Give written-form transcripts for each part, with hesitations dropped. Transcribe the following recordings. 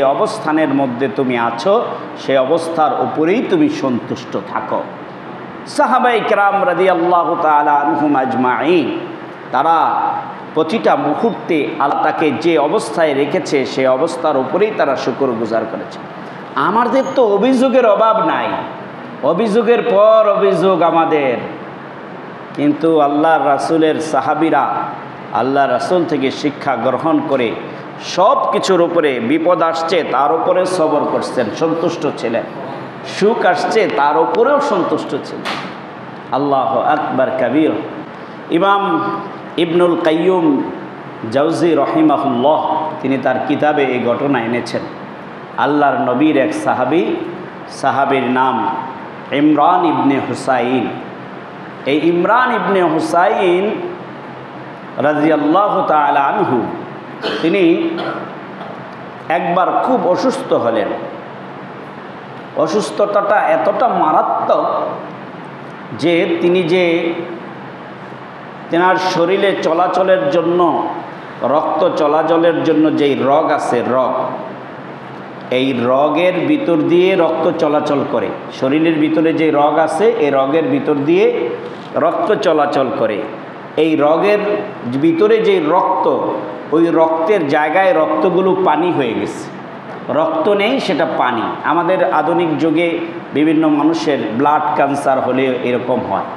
অবস্থানের মধ্যে তুমি আছো সেই অবস্থার উপরেই তুমি সন্তুষ্ট থাকো। সাহাবায়ে কেরাম রাদিয়াল্লাহু তাআলা আনহুম আজমাইন তারা প্রতিটা মুহূর্তে আল্লাহ তাকে যে অবস্থায় রেখেছে সেই অবস্থার উপরেই তারা শুকরগুজার করেছে। আমাদের তো অভিযোগের অভাব নাই, অভিযোগের পর অভিযোগ আমাদের, কিন্তু আল্লাহর রাসূলের সাহাবীরা আল্লাহ রাসূল থেকে শিক্ষা গ্রহণ করে সব কিছুর উপরে বিপদ আসছে তার উপরে সবর করছেন, সন্তুষ্ট ছিলেন, সুখ আসছে তার উপরেও সন্তুষ্ট ছিলেন। আল্লাহু আকবার কাবীর। ইমাম ইবনুল কাইয়ুম জাওজি রহিমাহুল্লাহ তিনি তার কিতাবে এই ঘটনা এনেছেন। আল্লাহর নবীর এক সাহাবীর নাম ইমরান ইবনে হুসাইন। এই ইমরান ইবনে হুসাইন রাদিয়াল্লাহু তাআলা আনহু তিনি একবার খুব অসুস্থ হলেন। অসুস্থতাটা এতটা মারাত্মক যে তেনার শরীরে চলাচলের জন্য, রক্ত চলাচলের জন্য যেই রগ আছে, এই রগের ভিতর দিয়ে রক্ত চলাচল করে। শরীরের ভিতরে যে রগ আছে এই রগের ভিতর দিয়ে রক্ত চলাচল করে। এই রগের ভিতরে যে রক্ত, ওই রক্তের জায়গায় রক্তগুলো পানি হয়ে গেছে, রক্ত নেই সেটা পানি। আমাদের আধুনিক যুগে বিভিন্ন মানুষের ব্লাড ক্যান্সার হলে এরকম হয়,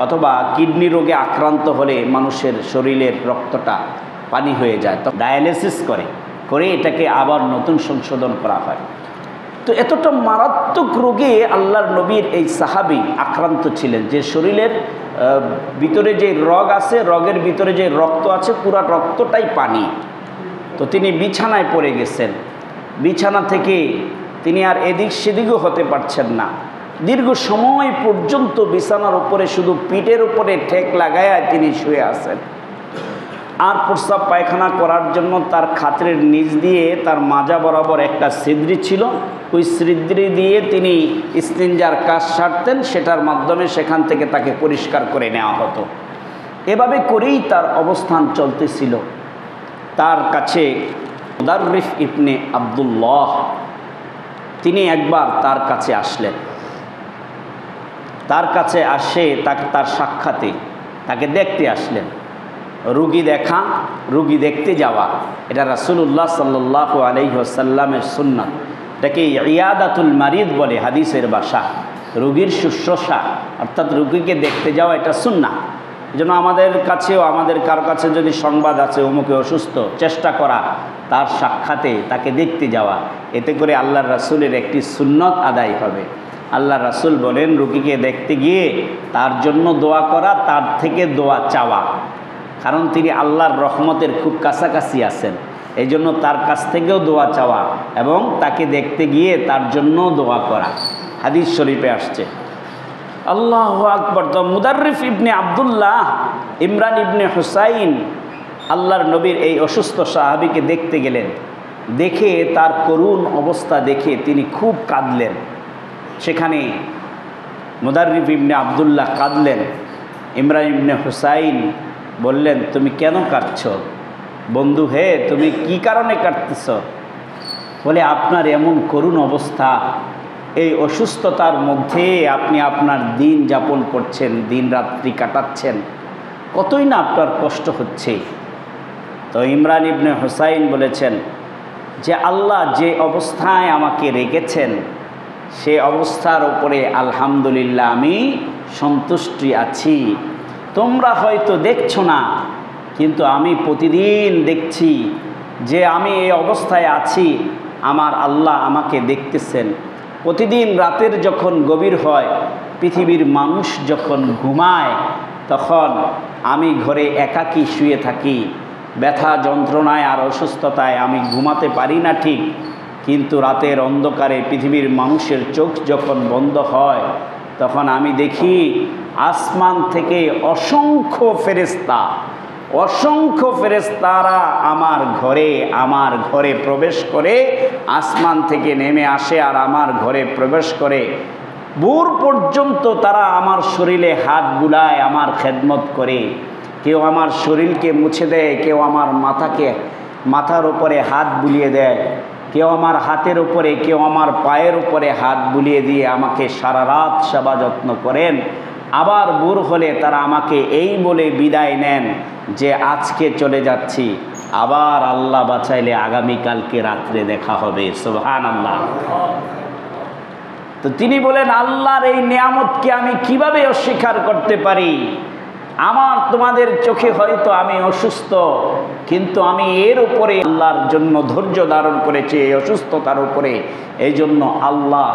অথবা কিডনি রোগে আক্রান্ত হলে মানুষের শরীরের রক্তটা পানি হয়ে যায়, তো ডায়ালিসিস করে এটাকে আবার নতুন সংশোধন করা হয়। তো এতটা মারাত্মক রোগে আল্লাহর নবীর এই সাহাবী আক্রান্ত ছিলেন যে শরীরের ভিতরে যে রগ আছে, রগের ভিতরে যে রক্ত আছে, পুরা রক্তটাই পানি। তো তিনি বিছানায় পড়ে গেছেন। বিছানা থেকে তিনি আর এদিক সেদিকও হতে পারছেন না। দীর্ঘ সময় পর্যন্ত বিছানার উপরে শুধু পিঠের উপরে ঠেক লাগায়া তিনি শুয়ে আছেন। আর প্রস্রাব পায়খানা করার জন্য তার খাতের নিচ দিয়ে তার মাজা বরাবর একটা ছিদ্রি ছিল, ওই ছিদ্রি দিয়ে তিনি ইস্তিনজার কাজ সারতেন, সেটার মাধ্যমে সেখান থেকে তাকে পরিষ্কার করে নেওয়া হতো। এভাবে করেই তার অবস্থান চলতেছিল। তার কাছে মুদাররিফ ইবনে আব্দুল্লাহ তিনি একবার তার কাছে আসলেন। তার কাছে আসে তার সাক্ষাতে তাকে দেখতে আসলেন। রুগী দেখা, রুগী দেখতে যাওয়া, এটা রাসূলুল্লাহ সাল্লাল্লাহু আলাইহি ওয়াসাল্লামের সুন্নাত। এটাকে ইয়াদাতুল মারিদ বলে হাদিসের ভাষা, রুগীর শুশ্রূষা, অর্থাৎ রুগীকে দেখতে যাওয়া এটা সুন্নাহ। এজন্য আমাদের কাছেও, আমাদের কারো কাছে যদি সংবাদ আছে অমুকে অসুস্থ, চেষ্টা করা তার সাক্ষাতে তাকে দেখতে যাওয়া, এতে করে আল্লাহর রাসূলের একটি সুন্নত আদায় হবে। আল্লাহ রাসূল বলেন রুগীকে দেখতে গিয়ে তার জন্য দোয়া করা, তার থেকে দোয়া চাওয়া, কারণ তিনি আল্লাহর রহমতের খুব কাছাকাছি আছেন, এই জন্য তার কাছ থেকেও দোয়া চাওয়া এবং তাকে দেখতে গিয়ে তার জন্য দোয়া করা। হাদিস শরীফে আসছে। আল্লাহু আকবার। তো মুদাররিফ ইবনে আব্দুল্লাহ ইমরান ইবনে হুসাইন আল্লাহর নবীর এই অসুস্থ সাহাবীকে দেখতে গেলেন। দেখে তার করুণ অবস্থা দেখে তিনি খুব কাঁদলেন। সেখানে মুদাররিফ ইবনে আব্দুল্লাহ কাঁদলেন। ইমরান ইবনে হুসাইন বললেন, তুমি কেন কাঁদছ বন্ধু? হে, তুমি কি কারণে কাঁদতেছ? বলে, আপনার এমন করুণ অবস্থা, এই অসুস্থতার মধ্যে আপনি আপনার দিন যাপন করছেন, দিন রাত্রি কাটাচ্ছেন, কতই না আপনার কষ্ট হচ্ছে। তো ইমরান ইবনে হুসাইন বলেছেন যে আল্লাহ যে অবস্থায় আমাকে রেখেছেন সে অবস্থার উপরে আলহামদুলিল্লাহ আমি সন্তুষ্টি আছি। তোমরা হয়তো দেখছো না, কিন্তু আমি প্রতিদিন দেখছি যে আমি এই অবস্থায় আছি, আমার আল্লাহ আমাকে দেখতেছেন। প্রতিদিন রাতের যখন গভীর হয়, পৃথিবীর মানুষ যখন ঘুমায়, তখন আমি ঘরে একাকী শুয়ে থাকি, ব্যথা যন্ত্রণায় আর অসুস্থতায় আমি ঘুমাতে পারি না ঠিক, কিন্তু রাতের অন্ধকারে পৃথিবীর মানুষের চোখ যখন বন্ধ হয়, তখন আমি দেখি আসমান থেকে অসংখ্য ফেরেশতারা আমার ঘরে প্রবেশ করে, আসমান থেকে নেমে আসে আর আমার ঘরে প্রবেশ করে। ভোর পর্যন্ত তারা আমার শরীরে হাত বুলায়, আমার খেদমত করে। কেউ আমার শরীরকে মুছে দেয়, কেউ আমার মাথার উপরে হাত বুলিয়ে দেয়, কেউ আমার হাতের উপরে, কেউ আমার পায়ের উপরে হাত বুলিয়ে দিয়ে আমাকে সারা রাত সেবা যত্ন করেন। আবার ভোর হলে তারা আমাকে এই বলে বিদায় নেন যে আজকে চলে যাচ্ছি, আবার আল্লাহ বাঁচাইলে আগামীকালকে রাত্রে দেখা হবে। সুবহানাল্লাহ। তো তিনি বলেন, আল্লাহর এই নিয়ামতকে আমি কিভাবে অস্বীকার করতে পারি? আমার তোমাদের চোখে হয়তো আমি অসুস্থ, কিন্তু আমি এর উপরে আল্লাহর জন্য ধৈর্য ধারণ করেছি এই অসুস্থতার উপরে। এই জন্য আল্লাহ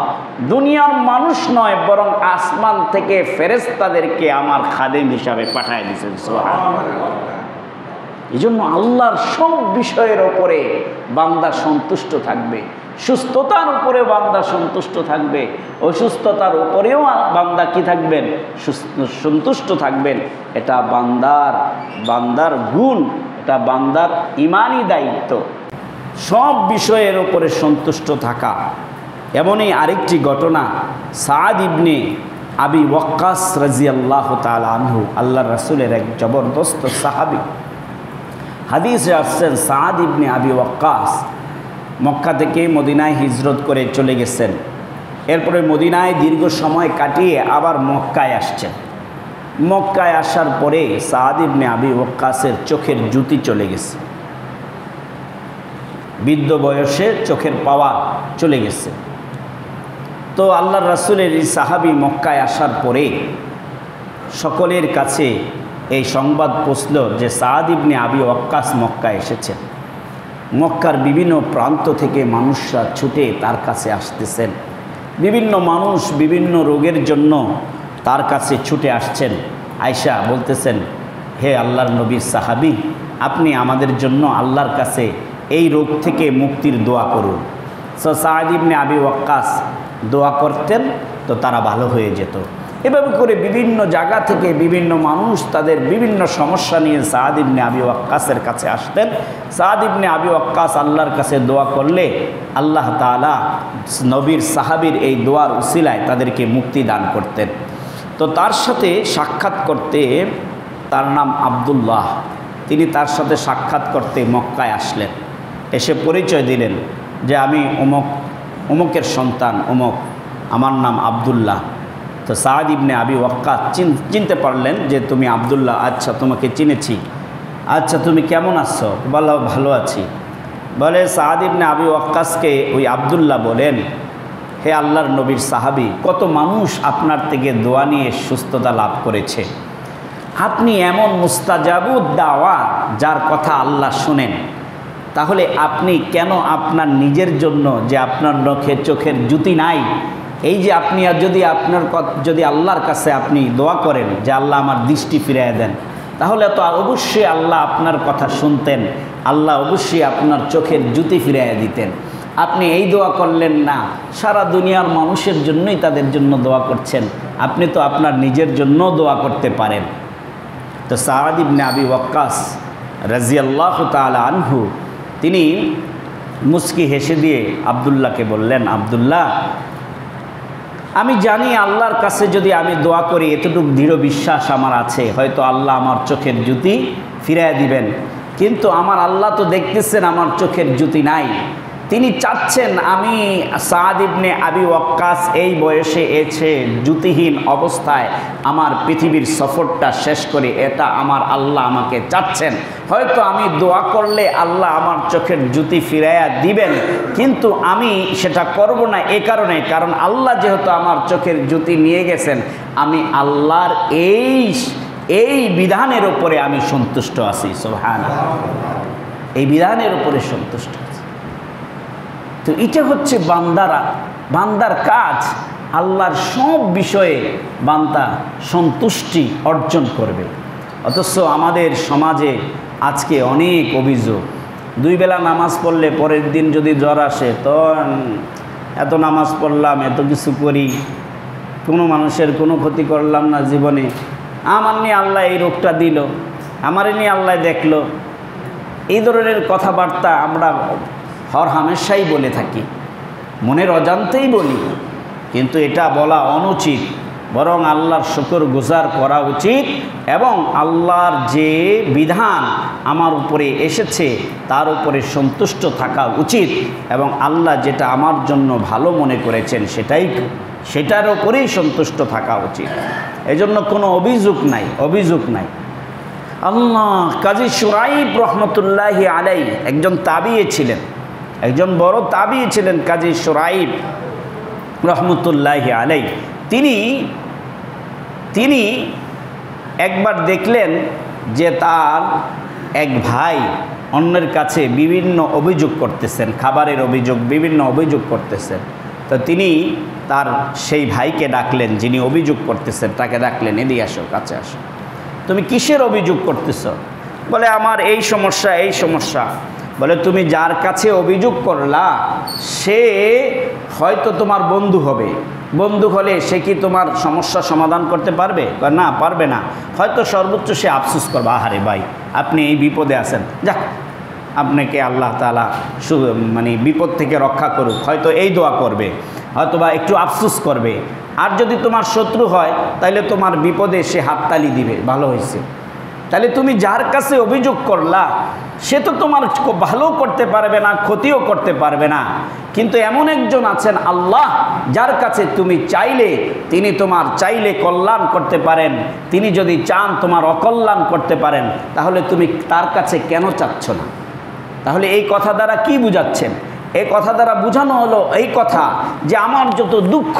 দুনিয়ার মানুষ নয়, বরং আসমান থেকে ফেরেশতাদেরকে আমার খাদেম হিসাবে পাঠায় দিয়েছেন। সুবহানাল্লাহ। এই জন্য আল্লাহর সব বিষয়ের ওপরে বান্দা সন্তুষ্ট থাকবে। সুস্থতার উপরে বান্দা সন্তুষ্ট থাকবে, অসুস্থতার উপরেও বান্দা কি থাকবেন? সন্তুষ্ট থাকবেন। এটা বান্দার গুণ, এটা বান্দার ঈমানি দায়িত্ব, সব বিষয়ের উপরে সন্তুষ্ট থাকা। এমনই আরেকটি ঘটনা, সাদ ইবনে আবি ওয়াক্কাস রাদিয়াল্লাহু তাআলা আনহু, আল্লাহর রাসূলের এক জবরদস্ত সাহাবী। হাদিসে আসছেন সাদ ইবনে আবি ওয়াক্কাস মক্কা থেকে মদিনায় হিজরত করে চলে গেছেন। এরপরে মদিনায় দীর্ঘ সময় কাটিয়ে আবার মক্কায় আসছেন। মক্কায় আসার পরে সাদ ইবনে আবি ওয়াক্কাসের চোখের জ্যোতি চলে গেছে, বৃদ্ধ বয়সে চোখের পাওয়ার চলে গেছে। তো আল্লাহর রাসূলের এই সাহাবী মক্কায় আসার পরে সকলের কাছে এই সংবাদ পৌঁছল যে সাদ ইবনে আবি ওয়াক্কাস মক্কায় এসেছেন। মক্কার বিভিন্ন প্রান্ত থেকে মানুষরা ছুটে তার কাছে আসতেছেন। বিভিন্ন মানুষ বিভিন্ন রোগের জন্য তার কাছে ছুটে আসছেন। আয়েশা বলতেছেন, হে আল্লাহর নবীর সাহাবী, আপনি আমাদের জন্য আল্লাহর কাছে এই রোগ থেকে মুক্তির দোয়া করুন। সাদ ইবনে আবি ওয়াক্কাস দোয়া করতেন, তো তারা ভালো হয়ে যেত। এভাবে করে বিভিন্ন জায়গা থেকে বিভিন্ন মানুষ তাদের বিভিন্ন সমস্যা নিয়ে সাদ ইবনে আবি ওয়াক্কাসের কাছে আসতেন। সাদ ইবনে আবি ওয়াক্কাস আল্লাহর কাছে দোয়া করলে আল্লাহ তাআলা নবীর সাহাবীর এই দোয়ার উসিলায় তাদেরকে মুক্তি দান করতেন। তো তার সাথে সাক্ষাৎ করতে, তার নাম আব্দুল্লাহ, তিনি তার সাথে সাক্ষাৎ করতে মক্কায় আসলেন। এসে পরিচয় দিলেন যে আমি অমুকের সন্তান অমুক, আমার নাম আব্দুল্লাহ। তো সাদ ইবনে আবি ওয়াক্কাস চিনতে পারলেন যে তুমি আব্দুল্লাহ, আচ্ছা তোমাকে চিনেছি, আচ্ছা তুমি কেমন আছো? বলো ভালো আছি। বলে সাদ ইবনে আবি ওয়াক্কাসকে ওই আব্দুল্লাহ বলেন, হে আল্লাহর নবীর সাহাবী, কত মানুষ আপনার থেকে দোয়া নিয়ে সুস্থতা লাভ করেছে, আপনি এমন মুস্তাজাবুদ দাওয়া যার কথা আল্লাহ শুনেন, তাহলে আপনি কেন আপনার নিজের জন্য যে আপনার চোখের জ্যোতি নাই, এই যে আপনি যদি আল্লাহর কাছে আপনি দোয়া করেন যে আল্লাহ আমার দৃষ্টি ফিরিয়ে দেন, তাহলে তো অবশ্যই আল্লাহ আপনার কথা শুনতেন, আল্লাহ অবশ্যই আপনার চোখের জ্যোতি ফিরিয়ে দিতেন। আপনি এই দোয়া করলেন না, সারা দুনিয়ার মানুষের জন্যই তাদের জন্য দোয়া করছেন, আপনি তো আপনার নিজের জন্য দোয়া করতে পারেন। তো সাদ ইবনে আবি ওয়াক্কাস রাদিয়াল্লাহু তাআলা আনহু তিনি মুস্কি হেসে দিয়ে আব্দুল্লাহকে বললেন, আব্দুল্লাহ, আমি জানি আল্লাহর কাছে যদি আমি দোয়া করি, এতটুকু দৃঢ় বিশ্বাস আমার আছে, হয়তো আল্লাহ আমার চোখের জ্যোতি ফিরিয়ে দিবেন, কিন্তু আমার আল্লাহ তো দেখতেছেন আমার চোখের জ্যোতি নাই। তিনি চাচ্ছেন আমি সাদ ইবনে আবি ওয়াক্কাস এই বয়সে এসে জ্যোতিহীন অবস্থায় আমার পৃথিবীর সফরটা শেষ করে, এটা আমার আল্লাহ আমাকে চাচ্ছেন। হয়তো আমি দোয়া করলে আল্লাহ আমার চোখের জ্যোতি ফিরাইয়া দিবেন, কিন্তু আমি সেটা করব না এই কারণে, কারণ আল্লাহ যেহেতু আমার চোখের জ্যোতি নিয়ে গেছেন, আমি আল্লাহর এই বিধানের উপরে আমি সন্তুষ্ট আছি। সুবহানাল্লাহ, এই বিধানের উপরে সন্তুষ্ট আছি। তো এটা হচ্ছে বান্দার কাজ, আল্লাহর সব বিষয়ে বান্দা সন্তুষ্টি অর্জন করবে। অথচ আমাদের সমাজে আজকে অনেক অভিযোগ, দুই বেলা নামাজ পড়লে পরের দিন যদি জ্বর আসে, তো এত নামাজ পড়লাম, এত কিছু করি, কোনো মানুষের কোনো ক্ষতি করলাম না জীবনে, আমার নিয়ে আল্লাহ এই রোগটা দিল, আমার নিয়ে আল্লাহ দেখলো। এই ধরনের কথাবার্তা আমরা হর হামেশাই বলে থাকি, মনের অজান্তেই বলি, কিন্তু এটা বলা অনুচিত। বরং আল্লাহর শুকরগুজার করা উচিত এবং আল্লাহর যে বিধান আমার উপরে এসেছে তার উপরে সন্তুষ্ট থাকা উচিত এবং আল্লাহ যেটা আমার জন্য ভালো মনে করেছেন সেটার উপরেই সন্তুষ্ট থাকা উচিত। এজন্য কোনো অভিযোগ নাই। আল্লাহ কাজী শুরাইব রহমতুল্লাহি আলাইহি একজন তাবিঈ ছিলেন, একজন বড় তাবিঈ ছিলেন কাজী শুরাইব রহমতুল্লাহি আলাইহি। তিনি একবার দেখলেন যে তার এক ভাই অন্যের কাছে বিভিন্ন অভিযোগ করতেছেন, খাবারের অভিযোগ, বিভিন্ন অভিযোগ করতেছেন। তো তিনি তার সেই ভাইকে ডাকলেন, যিনি অভিযোগ করতেছেন তাকে ডাকলেন, এদিকে আসো, কাছে আসো, তুমি কিসের অভিযোগ করতেছ? বলে আমার এই সমস্যা। বলে তুমি যার কাছে অভিযোগ করলা সে হয়তো তোমার বন্ধু হবে, বন্ধু হলে সে কি তোমার সমস্যা সমাধান করতে পারবে? না, পারবে না। হয়তো সর্বোচ্চ সে আফসোস করবে, আহারে ভাই আপনি এই বিপদে আছেন, যাক আপনাকে আল্লাহ তাআলা বিপদ থেকে রক্ষা করুক, হয়তো এই দোয়া করবে, হয়তো বা একটু আফসোস করবে। আর যদি তোমার শত্রু হয় তাহলে তোমার বিপদে সে হাততালি দিবে, ভালো হয়েছে। তাহলে তুমি যার কাছে অভিযোগ করলা সে তো তোমার ভালো করতে পারবে না, ক্ষতিও করতে পারবে না, কিন্তু এমন একজন আছেন আল্লাহ যার কাছে তুমি চাইলে তিনি তোমার চাইলে কল্যাণ করতে পারেন, তিনি যদি চান তোমার অকল্যাণ করতে পারেন, তাহলে তুমি তার কাছে কেন চাচ্ছ না? তাহলে এই কথা দ্বারা কি বুঝাচ্ছেন? এই কথা দ্বারা বোঝানো হলো এই কথা যে আমার যত দুঃখ,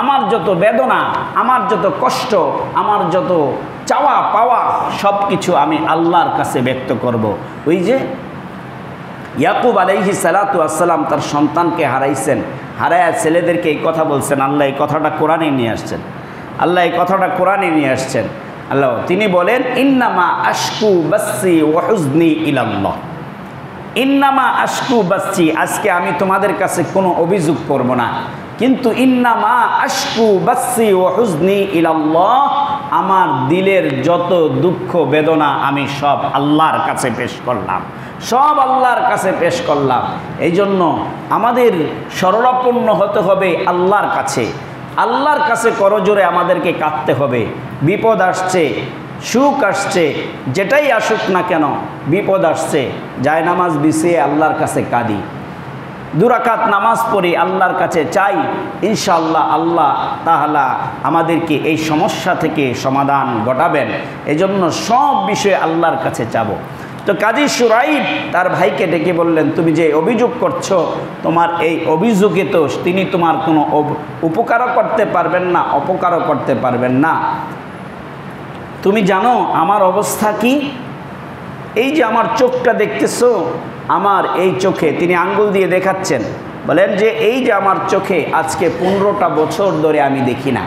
আমার যত বেদনা, আমার যত কষ্ট, আমার যত চাওয়া পাওয়া সব কিছু আমি আল্লাহর কাছে ব্যক্ত করব। ওই যে ইয়াকুব আলাইহিস সালাতু ওয়াস সালাম তার সন্তানকে হারাইছেন, হারায়া ছেলেদেরকে এই কথা বলছেন, আল্লাহ এই কথাটা কোরআনে নিয়ে আসছেন, আল্লাহ তিনি বলেন ইন্নামা আশকু বাসসি ওয়া হুজনি ইলাল্লাহ, ইন্নামা আশকু বাসসি, আজকে আমি তোমাদের কাছে কোনো অভিযোগ করব না, কিন্তু ইন্নামা আশকু বাসসি ওয়া হুজনি ইলাল্লাহ, আমার দিলের যত দুঃখ বেদনা আমি সব আল্লাহর কাছে পেশ করলাম, এই জন্য আমাদের শরণাপন্ন হতে হবে আল্লাহর কাছে করজোরে আমাদেরকে কাঁদতে হবে। বিপদ আসছে, সুখ আসছে, যেটাই আসুক না কেন, বিপদ আসছে, জায়নামাজ বিছিয়ে আল্লাহর কাছে কাঁদি, 2 রাকাত নামাজ পড়ি, আল্লাহর কাছে চাই, ইনশাআল্লাহ আল্লাহ তাআলা আমাদেরকে এই সমস্যা থেকে সমাধান ঘটাবেন। এজন্য সব বিষয়ে আল্লাহর কাছে চাবো। তো কাজী শুরাইব তার ভাইকে ডেকে বললেন, তুমি যে অভিযোগ করছো, তোমার এই অভিযোগে তো তিনি তোমার কোনো উপকারও করতে পারবেন না, অপকারও করতে পারবেন না। তুমি জানো আমার অবস্থা কি? এই যে আমার চোখটা দেখতেছো, আমার এই চোখে, তিনি আঙ্গুল দিয়ে দেখাচ্ছেন, বলেন যে এই যে আমার চোখে আজকে 15টা বছর ধরে আমি দেখি না,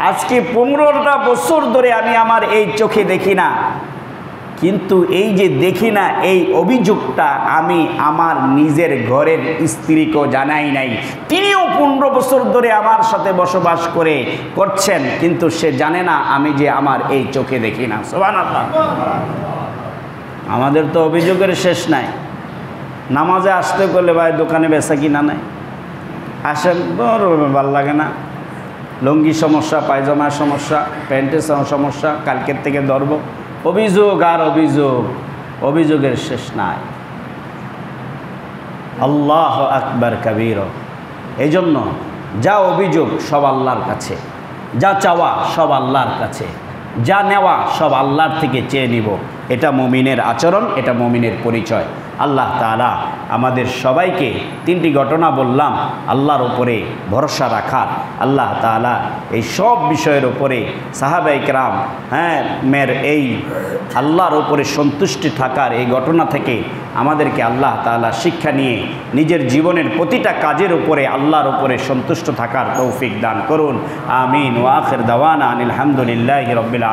আজকে 15টা বছর ধরে আমি আমার এই চোখে দেখি না, কিন্তু এই যে দেখি না এই অভিযোগটা আমি আমার নিজের ঘরের স্ত্রীকেও জানাই নাই, তিনিও 15 বছর ধরে আমার সাথে বসবাস করছেন, কিন্তু সে জানে না আমি যে আমার এই চোখে দেখি না। সুবহানাল্লাহ। আমাদের তো অভিযোগের শেষ নাই। নামাজে আসতে করলে ভাই দোকানে বেচা কিনা নাই, আসেন ভাল লাগে না, লুঙ্গি সমস্যা, পায়জামার সমস্যা, প্যান্টের সমস্যা, কালকের থেকে ধরব, অভিযোগ আর অভিযোগের শেষ নাই। আল্লাহ আকবার কবীর। এই জন্য যা অভিযোগ সব আল্লাহর কাছে, যা চাওয়া সব আল্লাহর কাছে, যা নেওয়া সব আল্লাহর থেকে চেয়ে নিব। এটা মুমিনের আচরণ, এটা মুমিনের পরিচয়। আল্লাহ তাআলা আমাদের সবাইকে 3টি ঘটনা বললাম আল্লাহর উপরে ভরসা রাখার, আল্লাহ তাআলা এই সব বিষয়ের উপরে সাহাবায়ে কেরাম মের এই আল্লাহর উপরে সন্তুষ্টি থাকার এই ঘটনা থেকে আমাদেরকে আল্লাহ তাআলা শিক্ষা নিয়ে নিজের জীবনের প্রতিটা কাজের উপরে আল্লাহর উপরে সন্তুষ্ট থাকার তৌফিক দান করুন। আমিন। ওয়া আখির দাওয়ানা আনিল হামদুলিল্লাহি রাব্বিল আলামিন।